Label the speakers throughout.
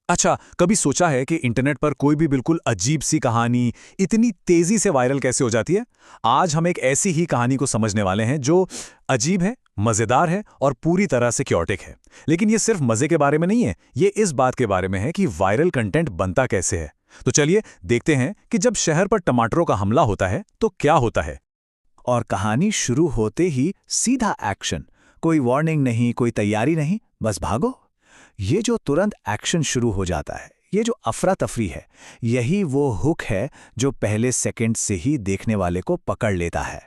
Speaker 1: अच्छा, कभी सोचा है कि इंटरनेट पर कोई भी बिल्कुल अजीब सी कहानी इतनी तेजी से वायरल कैसे हो जाती है? आज हम एक ऐसी ही कहानी को समझने वाले हैं जो अजीब है, मजेदार है और पूरी तरह से क्योटिक है। लेकिन ये सिर्फ मजे के बारे में नहीं है, ये इस बात के बारे में है कि वायरल कंटेंट बनता कैसे है। तो चलिए देखते हैं कि जब शहर पर टमाटरों का हमला होता है तो क्या होता है।
Speaker 2: और कहानी शुरू होते ही सीधा एक्शन। कोई वार्निंग नहीं, कोई तैयारी नहीं, बस भागो। ये जो तुरंत एक्शन शुरू हो जाता है, ये जो अफरा तफरी है, यही वो हुक है जो पहले सेकंड से ही देखने वाले को पकड़ लेता है।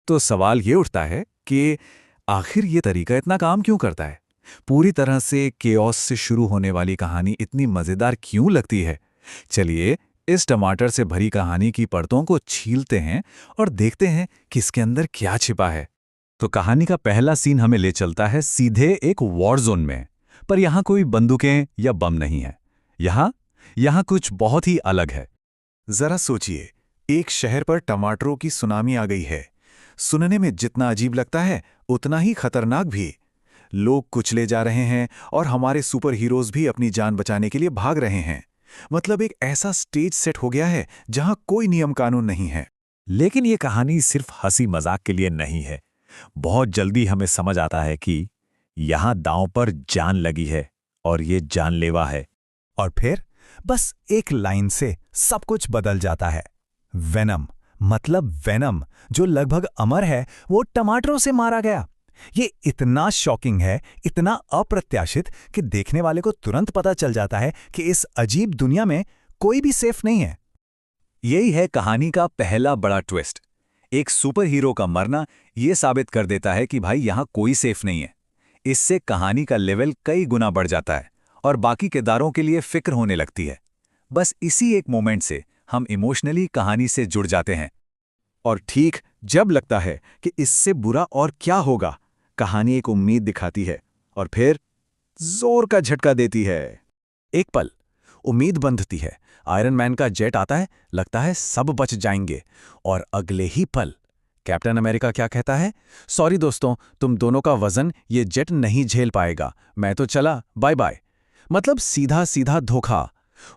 Speaker 1: तो सवाल ये उठता है कि आखिर ये तरीका इतना काम क्यों करता है? पूरी तरह से केओस से शुरू होने वाली कहानी इतनी मजेदार क्यों लगती है? चलिए इस टमाटर से भरी कहानी की परतों को छीलते हैं और देखते हैं कि इसके अंदर क्या छिपा है। तो कहानी का पहला सीन हमें ले चलता है सीधे एक वॉर जोन में। पर यहाँ कोई बंदूकें या बम नहीं है। यहाँ कुछ बहुत ही अलग है।
Speaker 2: जरा सोचिए, एक शहर पर टमाटरों की सुनामी आ गई है। सुनने में जितना अजीब लगता है, उतना ही खतरनाक भी। लोग कुचले जा रहे हैं और हमारे सुपर हीरोज भी अपनी जान बचाने के लिए भाग रहे हैं। मतलब एक ऐसा स्टेज सेट हो गया है जहां कोई नियम कानून नहीं है।
Speaker 1: लेकिन ये कहानी सिर्फ हंसी मजाक के लिए नहीं है। बहुत जल्दी हमें समझ आता है कि यहाँ दांव पर जान लगी है और ये जानलेवा है।
Speaker 2: और फिर बस एक लाइन से सब कुछ बदल जाता है। वेनम, मतलब वेनम, जो लगभग अमर है, वो टमाटरों से मारा गया। ये इतना शॉकिंग है, इतना अप्रत्याशित कि देखने वाले को तुरंत पता चल जाता है कि इस अजीब दुनिया में कोई भी सेफ नहीं है।
Speaker 1: यही है कहानी का पहला बड़ा ट्विस्ट। एक सुपर हीरो का मरना ये साबित कर देता है कि भाई यहाँ कोई सेफ नहीं है। इससे कहानी का लेवल कई गुना बढ़ जाता है और बाकी किरदारों के लिए फिक्र होने लगती है। बस इसी एक मोमेंट से हम इमोशनली कहानी से जुड़ जाते हैं। और ठीक जब लगता है कि इससे बुरा और क्या होगा, कहानी एक उम्मीद दिखाती है और फिर जोर का झटका देती है। एक पल उम्मीद बंधती है, आयरन मैन का जेट आता है, लगता है सब बच जाएंगे। और अगले ही पल कैप्टन अमेरिका क्या कहता है? सॉरी दोस्तों, तुम दोनों का वजन ये जेट नहीं झेल पाएगा, मैं तो चला, बाय बाय। मतलब सीधा सीधा धोखा,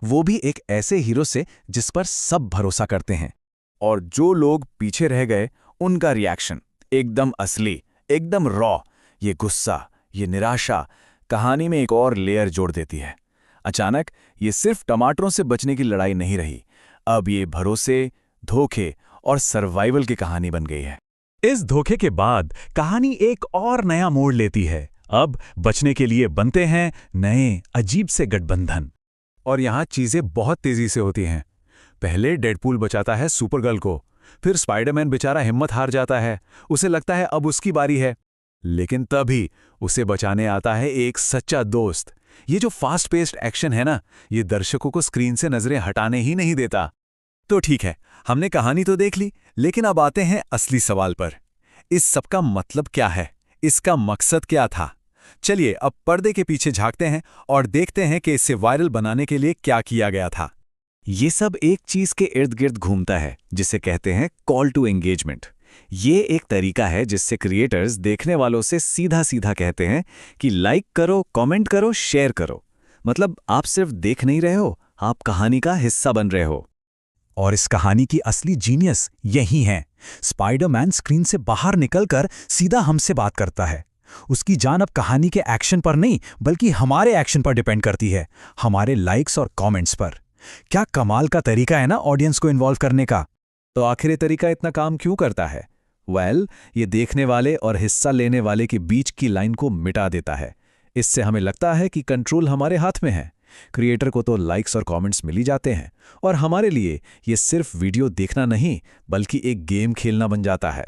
Speaker 1: वो भी एक ऐसे हीरो से जिस पर सब भरोसा करते हैं। और जो लोग पीछे रह गए, उनका रिएक्शन एकदम असली, एकदम रॉ। ये गुस्सा, ये निराशा कहानी में एक और लेयर जोड़ देती है। अचानक ये सिर्फ टमाटरों से बचने की लड़ाई नहीं रही, अब ये भरोसे, धोखे और सर्वाइवल की कहानी बन गई है। इस धोखे के बाद कहानी एक और नया मोड़ लेती है। अब बचने के लिए बनते हैं नए अजीब से गठबंधन। और यहाँ चीजें बहुत तेजी से होती हैं। पहले डेडपूल बचाता है सुपरगर्ल को, फिर स्पाइडरमैन बेचारा हिम्मत हार जाता है, उसे लगता है अब उसकी बारी है। लेकिन तभी उसे बचाने आता है एक सच्चा दोस्त। ये जो फास्ट पेस्ड एक्शन है ना, ये दर्शकों को स्क्रीन से नजरें हटाने ही नहीं देता। तो ठीक है, हमने कहानी तो देख ली, लेकिन अब आते हैं असली सवाल पर। इस सब का मतलब क्या है? इसका मकसद क्या था? चलिए अब पर्दे के पीछे झांकते हैं और देखते हैं कि इसे वायरल बनाने के लिए क्या किया गया था। ये सब एक चीज के इर्द गिर्द घूमता है जिसे कहते हैं कॉल टू एंगेजमेंट। ये एक तरीका है जिससे क्रिएटर्स देखने वालों से सीधा सीधा कहते हैं कि लाइक करो, कमेंट करो, शेयर करो। मतलब आप सिर्फ देख नहीं रहे हो, आप कहानी का हिस्सा बन रहे हो। और इस कहानी की असली जीनियस यही है। स्पाइडरमैन स्क्रीन से बाहर निकलकर सीधा हमसे बात करता है। उसकी जान अब कहानी के एक्शन पर नहीं, बल्कि हमारे एक्शन पर डिपेंड करती है, हमारे लाइक्स और कमेंट्स पर। क्या कमाल का तरीका है ना ऑडियंस को इन्वॉल्व करने का। तो आखिर ये तरीका इतना काम क्यों करता है? ये देखने वाले और हिस्सा लेने वाले के बीच की लाइन को मिटा देता है। इससे हमें लगता है कि कंट्रोल हमारे हाथ में है। क्रिएटर को तो लाइक्स और कमेंट्स मिल ही जाते हैं, और हमारे लिए ये सिर्फ वीडियो देखना नहीं, बल्कि एक गेम खेलना बन जाता है।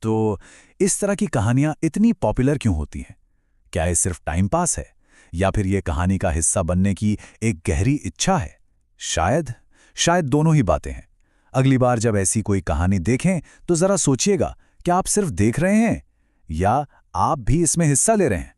Speaker 1: तो इस तरह की कहानियां इतनी पॉपुलर क्यों होती हैं? क्या ये सिर्फ टाइम पास है, या फिर ये कहानी का हिस्सा बनने की एक गहरी इच्छा है? शायद दोनों ही बातें हैं। अगली बार जब ऐसी कोई कहानी देखें तो जरा सोचिएगा, क्या आप सिर्फ देख रहे हैं या आप भी इसमें हिस्सा ले रहे हैं?